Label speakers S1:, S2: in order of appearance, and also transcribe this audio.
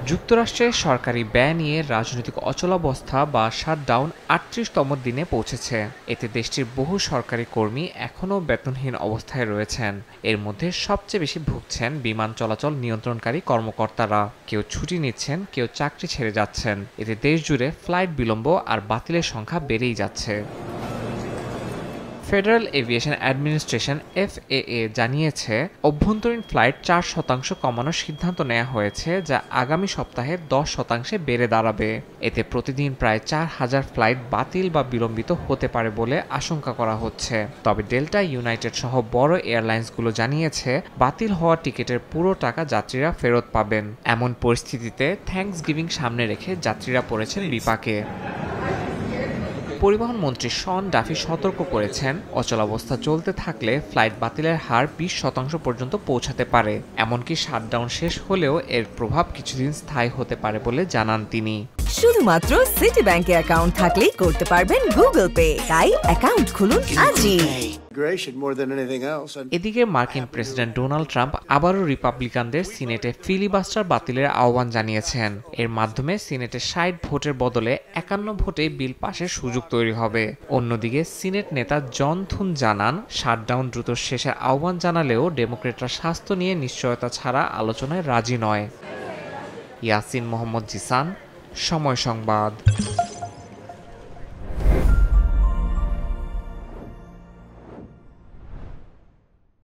S1: যুক্তরাষ্ট্রের সরকারি ব্যয় নিয়ে রাজনৈতিক অচলাবস্থা বা শাটডাউন ৩৮তম দিনে পৌঁছেছে। এতে দেশটির বহু সরকারি কর্মী এখনও বেতনহীন অবস্থায় রয়েছেন। এর মধ্যে সবচেয়ে বেশি ভুগছেন বিমান চলাচল নিয়ন্ত্রণকারী কর্মকর্তারা। কেউ ছুটি নিচ্ছেন, কেউ চাকরি ছেড়ে যাচ্ছেন। এতে দেশ জুড়ে ফ্লাইট বিলম্ব আর বাতিলের সংখ্যা বেড়েই যাচ্ছে। ফেডারেল এভিয়েশন অ্যাডমিনিস্ট্রেশন FAA জানিয়েছে, অভ্যন্তরীণ ফ্লাইট ৪% কমানোর সিদ্ধান্ত নেওয়া হয়েছে, যা আগামী সপ্তাহে 10% বেড়ে দাঁড়াবে। এতে প্রতিদিন প্রায় ৪,০০০ ফ্লাইট বাতিল বা বিলম্বিত হতে পারে বলে আশঙ্কা করা হচ্ছে। তবে ডেল্টা, ইউনাইটেড সহ বড় এয়ারলাইন্সগুলো জানিয়েছে, বাতিল হওয়া টিকিটের পুরো টাকা যাত্রীরা ফেরত পাবেন। এমন পরিস্থিতিতে থ্যাঙ্কসগিভিং সামনে রেখে যাত্রীরা পড়েছেন বিপাকে। পরিবহন মন্ত্রী শন ডাফি সতর্ক করেছেন, অচলাবস্থা চলতে থাকলে ফ্লাইট বাতিলের হার 20% পর্যন্ত পৌঁছাতে পারে। এমনকি শাটডাউন শেষ হলেও এর প্রভাব কিছুদিন স্থায়ী হতে পারে বলে জানান তিনি।
S2: শুধুমাত্র সিটি ব্যাংকে অ্যাকাউন্ট থাকলেই করতে পারবেন গুগল পে। তাই অ্যাকাউন্ট খুলুন আজই।
S1: এদিকে মার্কিন প্রেসিডেন্ট ডোনাল্ড ট্রাম্প আবারও রিপাবলিকানদের সিনেটে ফিলিবাস্টার বাতিলের আহ্বান জানিয়েছেন। এর মাধ্যমে সিনেটে 60 ভোটের বদলে 51 ভোটে বিল পাশের সুযোগ তৈরি হবে। অন্যদিকে সিনেট নেতা জন থুন জানান, শাটডাউন দ্রুত শেষের আহ্বান জানালেও ডেমোক্রেটরা স্বাস্থ্য নিয়ে নিশ্চয়তা ছাড়া আলোচনায় রাজি নয়। ইয়াসিন মোহাম্মদ জিসান, সময় সংবাদ।